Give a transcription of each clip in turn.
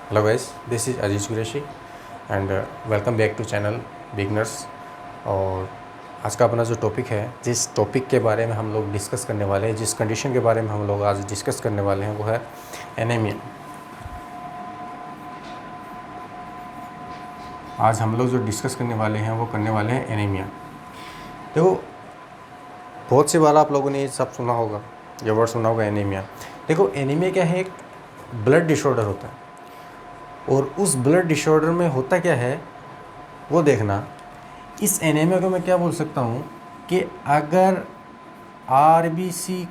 Hello guys, this is Aziz Qureshi and welcome back to channel beginners. और आज का अपना जो टॉपिक है, जिस टॉपिक के बारे में हम लोग डिस्कस करने वाले हैं, जिस कंडीशन के बारे में हम लोग आज डिस्कस करने वाले हैं, वो है एनीमिया। आज हम लोग जो डिस्कस करने वाले हैं वो करने वाले हैं एनीमिया। देखो, बहुत सी बार आप लोगों ने ये सब सुना होगा, ये वर्ड सुना होगा एनीमिया। देखो, एनीमिया क्या है? एक ब्लड डिसऑर्डर होता है और उस ब्लड डिसऑर्डर में होता क्या है वो देखना। इस एनीमिया को मैं क्या बोल सकता हूँ कि अगर आरबीसी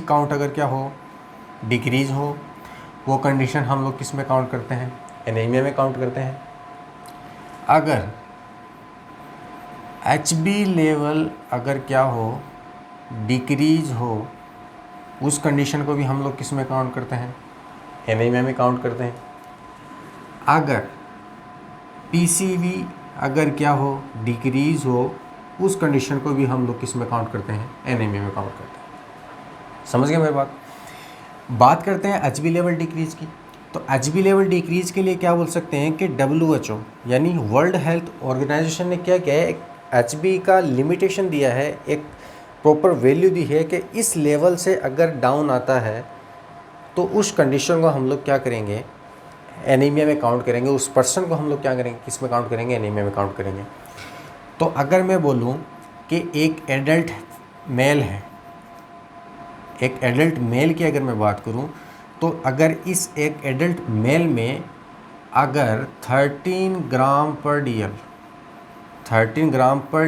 काउंट अगर क्या हो, डिक्रीज हो, वो कंडीशन हम लोग किस में काउंट करते हैं? एनीमिया में काउंट करते हैं। अगर एचबी लेवल अगर क्या हो, डिक्रीज हो, उस कंडीशन को भी हम लोग किस में काउंट करते हैं? एनीमिया में काउंट करते हैं। अगर पीसीवी अगर क्या हो, डिक्रीज हो, उस कंडीशन को भी हम लोग किस में काउंट करते हैं? एनीमिया में काउंट करते हैं। समझ गए मेरी बात करते हैं एचबी लेवल डिक्रीज की। तो एचबी लेवल डिक्रीज के लिए क्या बोल सकते हैं कि WHO यानी वर्ल्ड हेल्थ ऑर्गेनाइजेशन ने क्या किया है, एक एचबी का लिमिटेशन दिया है, एक प्रॉपर वैल्यू दी है कि इस लेवल से अगर डाउन आता है तो उस कंडीशन को हम लोग क्या करेंगे? एनीमिया में काउंट करेंगे। उस पर्सन को हम लोग क्या करेंगे, किस में काउंट करेंगे? एनीमिया में काउंट करेंगे। तो अगर मैं बोलूं कि एक एडल्ट मेल है, एक एडल्ट मेल की अगर मैं बात करूं, तो अगर इस एक एडल्ट मेल में अगर 13 ग्राम पर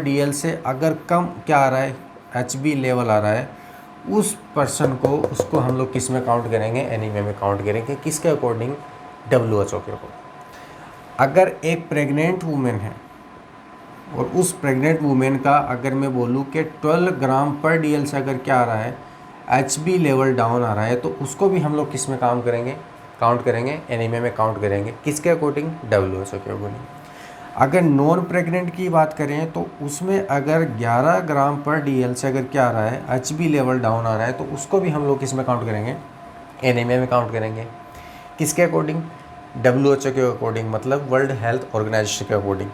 डीएल से अगर कम क्या आ रहा है, एचबी लेवल आ रहा है, उस पर्सन को, उसको हम लोग किस में काउंट करेंगे? एनीमिया में काउंट करेंगे। किसके अकॉर्डिंग? WHO के अकॉर्डिंग। अगर एक प्रेग्नेंट वुमेन है और उस प्रेग्नेंट वुमेन का अगर मैं बोलूँ कि 12 ग्राम पर डीएल से अगर क्या आ रहा है, एचबी लेवल डाउन आ रहा है, तो उसको भी हम लोग किस में काउंट करेंगे? एनीमिया में काउंट करेंगे। किसके अकॉर्डिंग? WHO के अकॉर्डिंग। अगर नॉन प्रेग्नेंट की बात करें तो उसमें अगर 11 ग्राम पर डीएल से अगर क्या आ रहा है, एचबी लेवल डाउन आ रहा है, तो उसको भी हम लोग किस में काउंट करेंगे? एनीमिया में काउंट करेंगे। किसके अकॉर्डिंग? WHO के अकॉर्डिंग, मतलब वर्ल्ड हेल्थ ऑर्गेनाइजेशन के अकॉर्डिंग।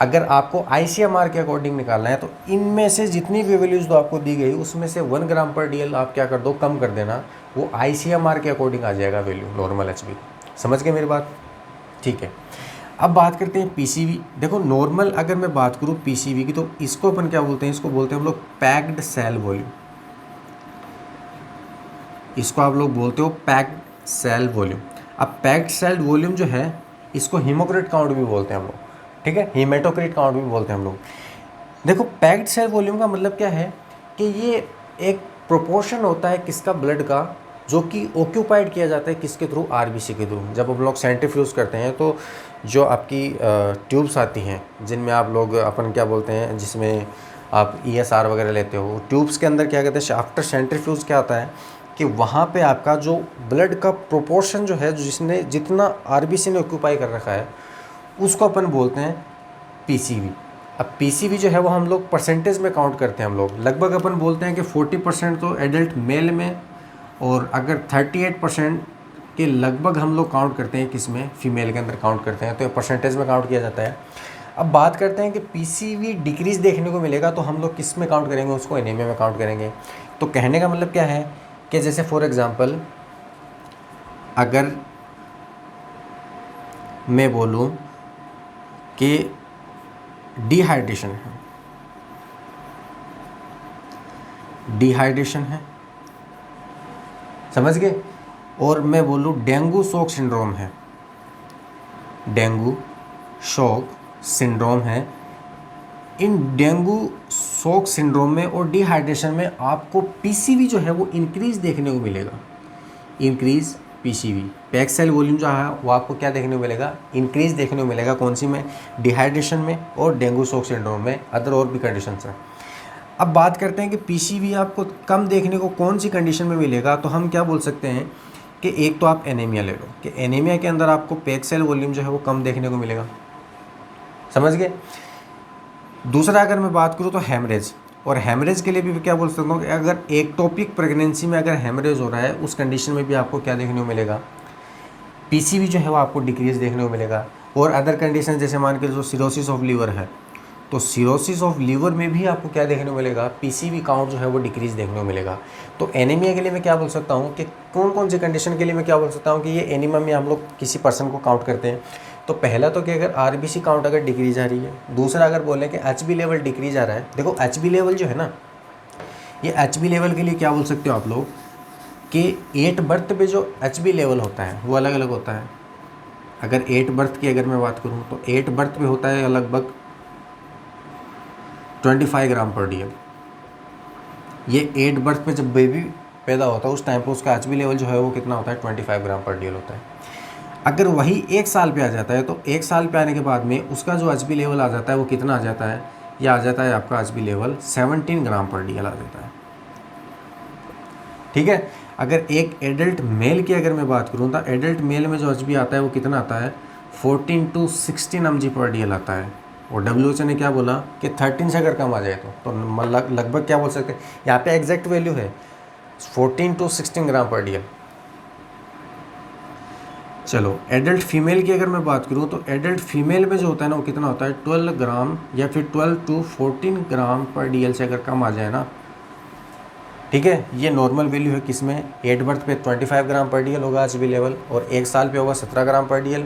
अगर आपको ICMR के अकॉर्डिंग निकालना है तो इनमें से जितनी भी वैल्यूज़ तो आपको दी गई, उसमें से 1 ग्राम पर डीएल आप क्या कर दो, कम कर देना। वो ICMR के अकॉर्डिंग आ जाएगा वैल्यू, नॉर्मल एचबी। समझ गए मेरी बात? ठीक है। अब बात करते हैं पीसीवी। देखो, नॉर्मल अगर मैं बात करूँ पीसीवी की, तो इसको अपन क्या बोलते हैं? इसको बोलते हैं हम लोग पैक्ड सेल वॉल्यूम। इसको आप लोग बोलते हो पैक्ड सेल वॉल्यूम। अब पैक्ड सेल वॉल्यूम जो है, इसको हीमोक्रिट काउंट भी बोलते हैं हम लोग, ठीक है? हीमेटोक्रिट काउंट भी बोलते हैं हम लोग। देखो, पैक्ड सेल वॉल्यूम का मतलब क्या है कि ये एक प्रोपोर्शन होता है किसका? ब्लड का, जो कि ऑक्यूपाइड किया जाता है किसके थ्रू? आरबीसी के थ्रू। जब हम लोग सेंट्रीफ्यूज करते हैं तो जो आपकी ट्यूब्स आती हैं, जिनमें आप लोग अपन क्या बोलते हैं, जिसमें आप ESR वगैरह लेते हो, ट्यूब्स के अंदर क्या कहते हैं, आफ्टर सेंट्रीफ्यूज क्या आता है कि वहाँ पे आपका जो ब्लड का प्रोपोर्शन जो है, जिसने जितना आरबीसी ने ऑक्यूपाई कर रखा है, उसको अपन बोलते हैं पीसीवी। अब पीसीवी जो है वो हम लोग परसेंटेज में काउंट करते हैं। हम लोग लगभग अपन बोलते हैं कि 40% तो एडल्ट मेल में, और अगर 38% के लगभग हम लोग काउंट करते हैं किस में? फीमेल के अंदर काउंट करते हैं। तो ये परसेंटेज में काउंट किया जाता है। अब बात करते हैं कि पीसीवी डिक्रीज देखने को मिलेगा तो हम लोग किस में काउंट करेंगे? उसको एनीमिया में काउंट करेंगे। तो कहने का मतलब क्या है कि जैसे फॉर एग्जांपल अगर मैं बोलूँ कि डिहाइड्रेशन है, समझ गए? और मैं बोलूँ डेंगू शॉक सिंड्रोम है। इन डेंगू शॉक सिंड्रोम में और डिहाइड्रेशन में आपको पीसीवी जो है वो इंक्रीज देखने को मिलेगा। Increase PCV, packed cell volume जो है वो आपको क्या देखने को मिलेगा? इंक्रीज देखने को मिलेगा। कौन सी में? डिहाइड्रेशन में और डेंगू शॉक सिंड्रोम में। अदर और भी कंडीशन है। अब बात करते हैं कि पीसीवी आपको कम देखने को कौन सी कंडीशन में मिलेगा। तो हम क्या बोल सकते हैं कि एक तो आप एनीमिया ले लो, कि एनीमिया के अंदर आपको पैक्ड सेल वॉल्यूम जो है वो कम देखने को मिलेगा। समझ गए? दूसरा अगर मैं बात करूँ तो हेमरेज, और हेमरेज के लिए भी क्या बोल सकता हूँ कि अगर एक्टोपिक प्रेगनेंसी में अगर हेमरेज हो रहा है उस कंडीशन में भी आपको क्या देखने को मिलेगा, पीसीवी जो है वो आपको डिक्रीज देखने को मिलेगा। और अदर कंडीशन जैसे मान के जो सिरोसिस ऑफ लीवर है, तो सिरोसिस ऑफ लीवर में भी आपको क्या देखने को मिलेगा, पीसीवी काउंट जो है वो डिक्रीज देखने को मिलेगा। तो एनीमिया के लिए मैं क्या बोल सकता हूँ कि कौन कौन सी कंडीशन के लिए मैं क्या बोल सकता हूँ कि ये एनीमिया में हम लोग किसी पर्सन को काउंट करते हैं। तो पहला तो कि अगर आरबीसी काउंट अगर डिक्रीज आ रही है, दूसरा अगर बोलें कि एचबी लेवल डिक्रीज आ रहा है। देखो एचबी लेवल जो है ना, ये एचबी लेवल के लिए क्या बोल सकते हो आप लोग कि 8 बर्थ पे जो एचबी लेवल होता है वो अलग अलग होता है। अगर 8 बर्थ की अगर मैं बात करूँ तो 8 बर्थ पे होता है लगभग 25 ग्राम पर डीएल। ये 8 बर्थ पे जब बेबी पैदा होता है उस टाइम पे उसका एचबी लेवल जो है वो कितना होता है, 25 ग्राम पर डीएल होता है। अगर वही 1 साल पे आ जाता है तो 1 साल पे आने के बाद में उसका जो एचबी लेवल आ जाता है वो कितना आ जाता है, ये आ जाता है आपका एचबी लेवल 17 ग्राम पर डीएल आ जाता है। ठीक है। अगर एक एडल्ट मेल की अगर मैं बात करूँ तो एडल्ट मेल में जो एचबी आता है वो कितना आता है, 14 to 16 mg पर डीएल आता है। और WHO ने क्या बोला कि 13 से अगर कम आ जाए तो लगभग क्या बोल सकते हैं, यहाँ पे एग्जैक्ट वैल्यू है 14 to 16 ग्राम पर डीएल। चलो एडल्ट फीमेल की अगर मैं बात करूँ तो एडल्ट फीमेल में जो होता है ना वो कितना होता है, 12 ग्राम या फिर 12 to 14 ग्राम पर डीएल से अगर कम आ जाए ना, ठीक है। ये नॉर्मल वैल्यू है किसमें, 8 बर्थ पे 25 ग्राम पर डीएल होगा एचबी लेवल, और 1 साल पे होगा 17 ग्राम पर डीएल।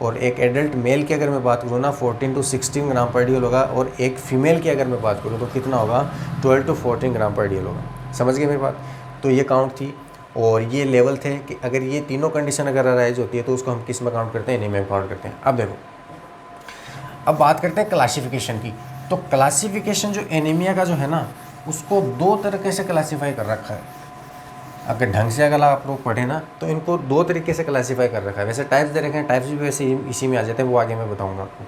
और एक एडल्ट मेल की अगर मैं बात करूँ ना 14 to 16 ग्राम पर डीएल होगा, और एक फीमेल की अगर मैं बात करूँ तो कितना होगा, 12 to 14 ग्राम पर डीएल होगा। समझ गए मेरी बात। तो ये काउंट थी और ये लेवल थे कि अगर ये तीनों कंडीशन अगर अराइज होती है तो उसको हम किस में काउंट करते हैं, एनीमिया में काउंट करते हैं। अब देखो, अब बात करते हैं क्लासिफिकेशन की। तो क्लासिफिकेशन जो एनीमिया का जो है ना उसको 2 तरीके से क्लासीफाई कर रखा है। अगर ढंग से अगर आप लोग पढ़े ना तो इनको 2 तरीके से क्लासीफाई कर रखा है। वैसे टाइप्स दे रखे हैं, टाइप्स भी वैसे इसी में आ जाते हैं, वो आगे मैं बताऊंगा आपको।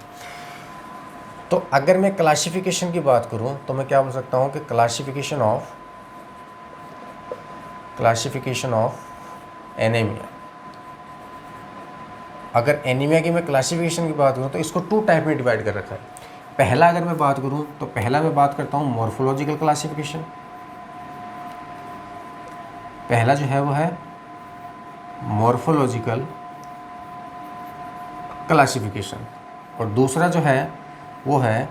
तो अगर मैं क्लासिफिकेशन की बात करूं तो मैं क्या बोल सकता हूं कि क्लासिफिकेशन ऑफ एनीमिया। अगर एनीमिया की मैं क्लासिफिकेशन की बात करूं तो इसको 2 टाइप में डिवाइड कर रखा है। पहला अगर मैं बात करूं तो पहला मैं बात करता हूं मॉर्फोलॉजिकल क्लासिफिकेशन। पहला जो है वो है मॉर्फोलॉजिकल क्लासिफिकेशन, और दूसरा जो है वो है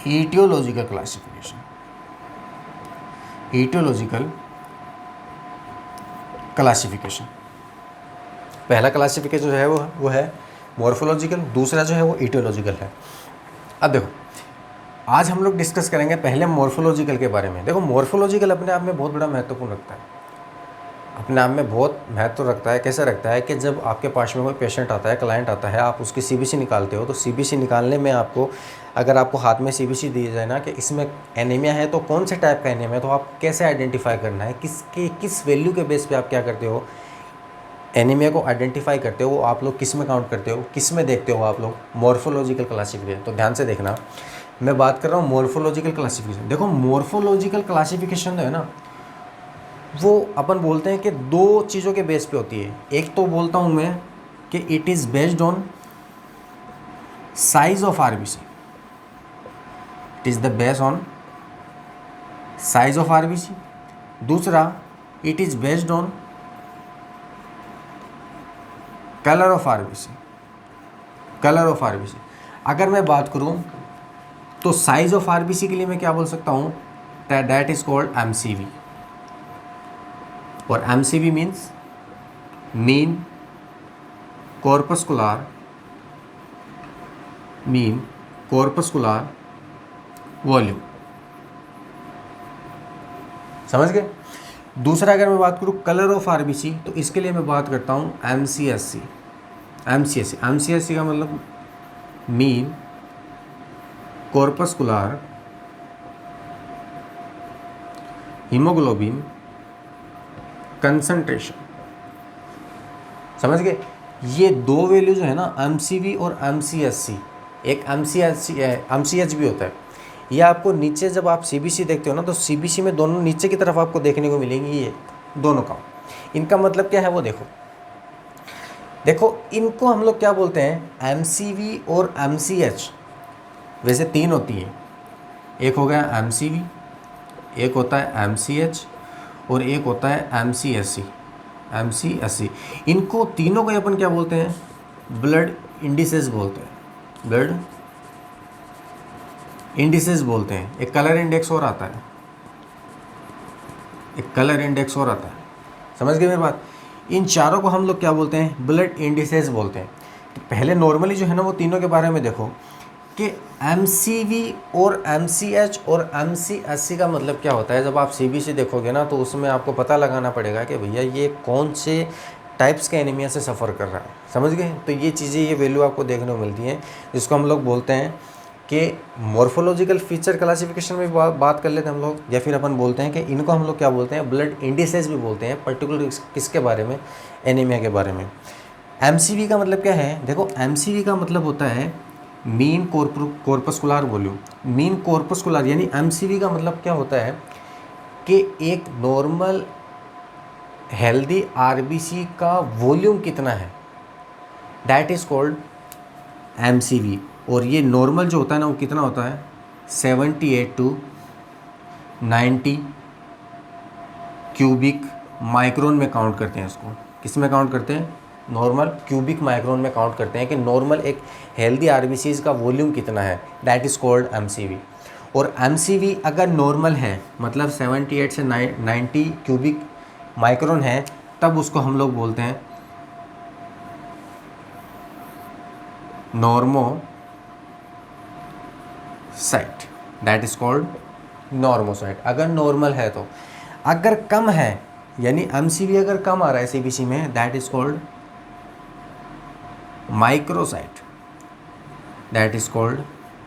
ईटियोलॉजिकल क्लासिफिकेशन। ईटियोलॉजिकल क्लासिफिकेशन, पहला क्लासिफिकेशन जो है वो है मॉर्फोलॉजिकल, दूसरा जो है वो ईटियोलॉजिकल है। अब देखो, आज हम लोग डिस्कस करेंगे पहले मॉर्फोलॉजिकल के बारे में। देखो मॉर्फोलॉजिकल अपने आप में बहुत बड़ा महत्वपूर्ण रखता है, अपने आप में बहुत महत्व रखता है। कैसे रखता है कि जब आपके पास में कोई पेशेंट आता है, क्लाइंट आता है, आप उसकी सीबीसी निकालते हो, तो सीबीसी निकालने में आपको, अगर आपको हाथ में सीबीसी दी जाए ना कि इसमें एनीमिया है तो कौन से टाइप का एनीमिया है, तो आप कैसे आइडेंटिफाई करना है, किस वैल्यू के बेस पे आप क्या करते हो, एनीमिया को आइडेंटिफाई करते हो, वो आप लोग किस में काउंट करते हो, किस में देखते हो आप लोग, मॉर्फोलॉजिकल क्लासिफिकेशन। तो ध्यान से देखना, मैं बात कर रहा हूँ मॉर्फोलॉजिकल क्लासिफिकेशन। देखो मॉर्फोलॉजिकल क्लासिफिकेशन जो है ना वो अपन बोलते हैं कि 2 चीज़ों के बेस पे होती है। एक तो बोलता हूँ मैं कि it is based on size of RBC, it is the based on size of RBC. दूसरा, it is based on colour of RBC, colour of RBC. अगर मैं बात करूं तो साइज ऑफ आरबीसी के लिए मैं क्या बोल सकता हूं, दैट इज कॉल्ड एमसीवी, और MCV means mean corpuscular volume. समझ गए। दूसरा अगर मैं बात करूं कलर ऑफ आरबीसी, तो इसके लिए मैं बात करता हूं एमसीएससी। एमसीएससी का मतलब मीन कॉर्पस्कुलर हीमोग्लोबिन कंसंट्रेशन। समझ गए। ये 2 वैल्यू जो है ना एमसीवी और एमसीएससी, एक एमसीएच भी होता है, ये आपको नीचे जब आप सीबीसी देखते हो ना तो सीबीसी में दोनों नीचे की तरफ आपको देखने को मिलेंगी, ये दोनों का। इनका मतलब क्या है वो देखो इनको हम लोग क्या बोलते हैं, एमसीवी और एमसीएच। वैसे 3 होती है, एक हो गया MCV, एक होता है MCH और एक होता है MCSC। इनको तीनों को अपन क्या बोलते हैं? ब्लड इंडिसेस बोलते हैं, ब्लड इंडिसेस बोलते हैं। एक कलर इंडेक्स और आता है, एक कलर इंडेक्स और आता है, समझ गए मेरी बात? इन चारों को हम लोग क्या बोलते हैं? ब्लड इंडिसेस बोलते हैं। तो पहले नॉर्मली जो है ना वो तीनों के बारे में देखो कि MCV और MCH और MCSC का मतलब क्या होता है। जब आप CBC देखोगे ना तो उसमें आपको पता लगाना पड़ेगा कि भैया ये कौन से टाइप्स के एनीमिया से सफ़र कर रहा है, समझ गए? तो ये चीज़ें, ये वैल्यू आपको देखने को मिलती हैं, जिसको हम लोग बोलते हैं कि मॉर्फोलॉजिकल फीचर क्लासिफिकेशन में बात कर लेते हैं हम लोग, या फिर अपन बोलते हैं कि इनको हम लोग क्या बोलते हैं? ब्लड इंडिसेस भी बोलते हैं, पर्टिकुलर किसके बारे में? एनीमिया के बारे में। MCV का मतलब क्या है? देखो, MCV का मतलब होता है mean corpuscular volume. Mean corpuscular यानी MCV का मतलब क्या होता है कि एक नॉर्मल हेल्दी RBC का वॉल्यूम कितना है, दैट इज़ कॉल्ड MCV। और ये नॉर्मल जो होता है ना वो कितना होता है? 78 to 90 क्यूबिक माइक्रोन में काउंट करते हैं इसको। किस में काउंट करते हैं? नॉर्मल क्यूबिक माइक्रोन में काउंट करते हैं कि नॉर्मल एक हेल्दी RBCs का वॉल्यूम कितना है, दैट इज़ कॉल्ड MCV। और MCV अगर नॉर्मल है, मतलब 78 से 90 क्यूबिक माइक्रोन है, तब उसको हम लोग बोलते हैं नॉर्मोसाइट, दैट इज़ कॉल्ड नॉर्मोसाइट। अगर नॉर्मल है तो, अगर कम है यानी MCV अगर कम आ रहा है CBC में, that is called microsite, that is called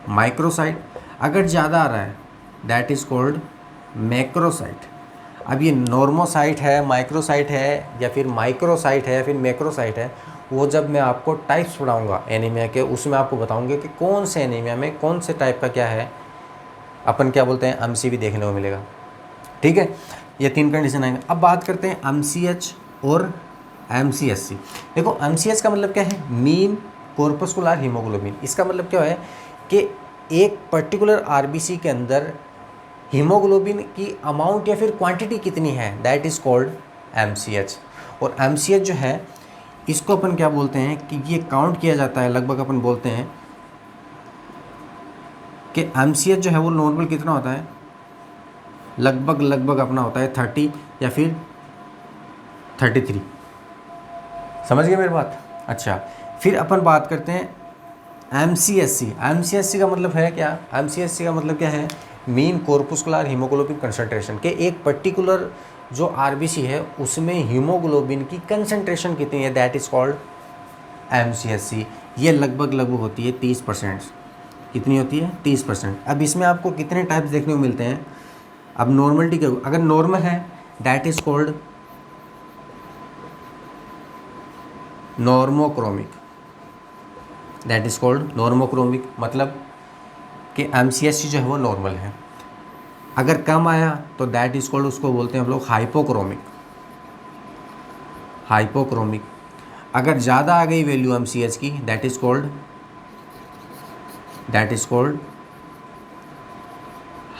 microsite. अगर ज़्यादा आ रहा है, दैट इज़ कॉल्ड मैक्रोसाइट। अब ये नॉर्मोसाइट है, माइक्रोसाइट है, या फिर माइक्रोसाइट है, या फिर मैक्रोसाइट है, वो जब मैं आपको टाइप्स पढ़ाऊँगा एनीमिया के, उसमें आपको बताऊँगे कि कौन से एनीमिया में कौन से टाइप का क्या है, अपन क्या बोलते हैं, MCV देखने को मिलेगा। ठीक है, ये 3 कंडीशन आएंगे। अब बात करते हैं MCH और MCSC। देखो, MCH का मतलब क्या है? Mean corpuscular haemoglobin. इसका मतलब क्या है कि एक पर्टिकुलर RBC के अंदर हीमोग्लोबिन की अमाउंट या फिर क्वांटिटी कितनी है, दैट इज़ कॉल्ड MCH। और MCH जो है इसको अपन क्या बोलते हैं कि ये काउंट किया जाता है, लगभग अपन बोलते हैं कि MCH जो है वो नॉर्मल कितना होता है, लगभग अपना होता है 30 या फिर 33। समझ गए मेरी बात? अच्छा, फिर अपन बात करते हैं MCSC। MCSC का मतलब है क्या? MCSC का मतलब क्या है? मीन कॉर्पस्कुलर हीमोग्लोबिन कंसंट्रेशन के एक पर्टिकुलर जो RBC है उसमें हीमोग्लोबिन की कंसंट्रेशन कितनी है, दैट इज़ कॉल्ड MCSC। ये लगभग होती है 30%। कितनी होती है? 30%। अब इसमें आपको कितने टाइप्स देखने को मिलते हैं? अब नॉर्मलिटी के, अगर नॉर्मल है, that is called normochromic, that is called normochromic. मतलब कि MCSC जो है वो नॉर्मल है। अगर कम आया तो दैट इज़ कॉल्ड, उसको बोलते हैं हम लोग हाइपोक्रोमिक, हाइपोक्रोमिक। अगर ज़्यादा आ गई वैल्यू MCH की, दैट इज़ कॉल्ड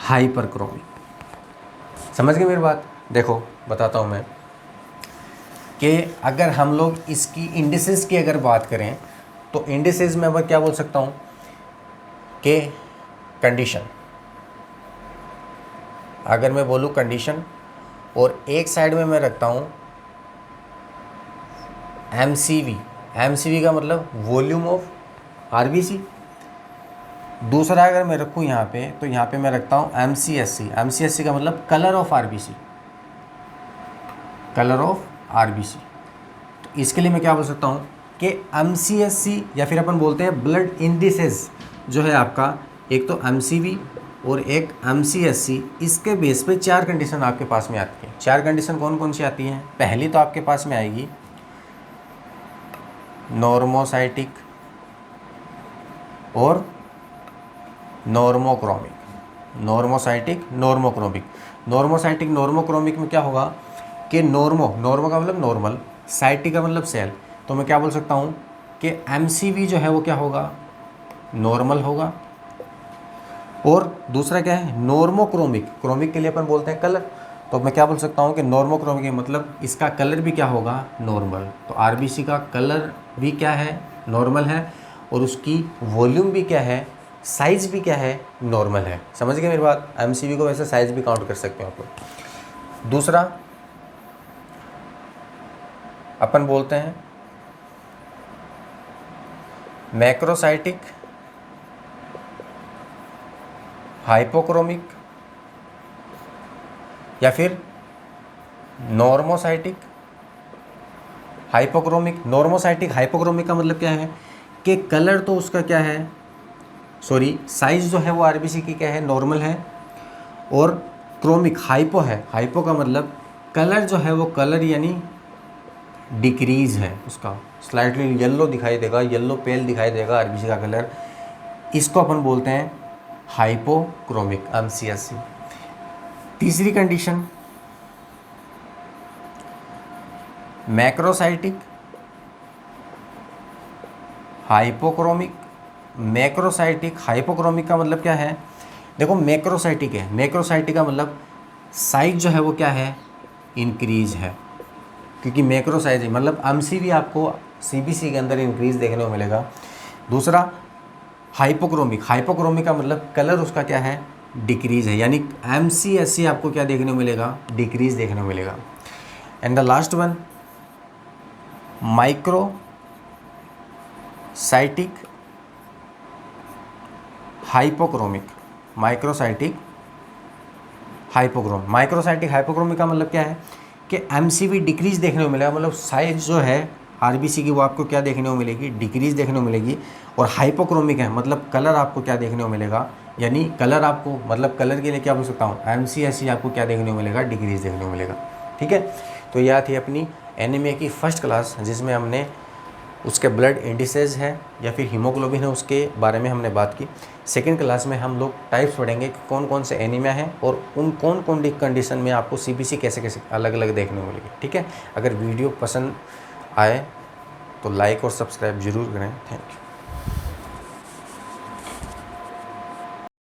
हाइपरक्रोमिक। समझ गए मेरी बात? देखो, बताता हूँ मैं कि अगर हम लोग इसकी इंडिसेस की अगर बात करें तो इंडिसेस में मैं क्या बोल सकता हूँ कि कंडीशन, अगर मैं बोलूँ कंडीशन, और एक साइड में मैं रखता हूँ MCV का मतलब वॉल्यूम ऑफ RBC। दूसरा अगर मैं रखूँ यहाँ पे, तो यहाँ पे मैं रखता हूँ MCSC का मतलब colour of RBC, colour of RBC। तो इसके लिए मैं क्या बोल सकता हूँ कि MCSC, या फिर अपन बोलते हैं ब्लड इंडिसेस जो है आपका, एक तो MCV और एक MCSC, इसके बेस पे 4 कंडीशन आपके पास में आती है। 4 कंडीशन कौन कौन सी आती हैं? पहली तो आपके पास में आएगी नॉर्मोसाइटिक और नॉर्मोक्रोमिक। नॉर्मोसाइटिक नॉर्मोक्रोमिक में क्या होगा कि नॉर्मो का मतलब नॉर्मल, साइटिक का मतलब सेल। तो मैं क्या बोल सकता हूँ कि MCV जो है वो क्या होगा? नॉर्मल होगा, और दूसरा क्या है नॉर्मोक्रोमिक, क्रोमिक के लिए अपन बोलते हैं कलर, तो मैं क्या बोल सकता हूँ कि नॉर्मोक्रोमिक मतलब इसका कलर भी क्या होगा नॉर्मल। तो आरबीसी का कलर भी क्या है नॉर्मल है और उसकी वॉल्यूम भी क्या है साइज़ भी क्या है नॉर्मल है। समझ गए मेरी बात। एमसीवी को वैसे साइज़ भी काउंट कर सकते हो आप लोग। दूसरा अपन बोलते हैं मैक्रोसाइटिक, हाइपोक्रोमिक या फिर नॉर्मोसाइटिक, हाइपोक्रोमिक। नॉर्मोसाइटिक हाइपोक्रोमिक का मतलब क्या है कि कलर तो उसका क्या है सॉरी साइज़ जो है वो आरबीसी की क्या है नॉर्मल है, और क्रोमिक हाइपो है, हाइपो का मतलब कलर जो है वो कलर यानी डिक्रीज़ है, उसका स्लाइटली येलो दिखाई देगा, येलो पेल दिखाई देगा आरबीसी का कलर, इसको अपन बोलते हैं हाइपोक्रोमिक एमसीएससी। तीसरी condition macrocytic, hypochromic. Macrocytic hypochromic का मतलब क्या है, देखो मैक्रोसाइटिक है, मैक्रोसाइटिक का मतलब साइज जो है वो क्या है इंक्रीज है, क्योंकि मैक्रो साइज मतलब एमसीवी आपको सीबीसी के अंदर इंक्रीज देखने को मिलेगा। दूसरा हाइपोक्रोमिक, हाइपोक्रोमिक का मतलब कलर उसका क्या है डिक्रीज है, यानी एमसीएससी आपको क्या देखने को मिलेगा डिक्रीज देखने को मिलेगा। And the last one microcytic hypochromic, microcytic hypochrome. Microcytic hypochromic का मतलब क्या है कि एमसीवी डिक्रीज देखने को मिलेगा, मतलब साइज जो है आरबीसी की वो आपको क्या देखने को मिलेगी डिक्रीज देखने को मिलेगी। और हाइपोक्रोमिक है मतलब कलर आपको क्या देखने को मिलेगा, यानी कलर आपको मतलब कलर के लिए क्या बोल सकता हूँ एमसीएससी आपको क्या देखने को मिलेगा डिक्रीज देखने को मिलेगा। ठीक है, तो यह थी अपनी एनीमिया की फर्स्ट क्लास, जिसमें हमने उसके ब्लड इंडिसेस है या फिर हीमोग्लोबिन है उसके बारे में हमने बात की। सेकंड क्लास में हम लोग टाइप्स पढ़ेंगे कि कौन कौन से एनीमिया हैं और उन कौन कौन कंडीशन में आपको सीबीसी कैसे कैसे अलग अलग देखने को मिलेगी। ठीक है, अगर वीडियो पसंद आए तो लाइक और सब्सक्राइब जरूर करें। Thank you.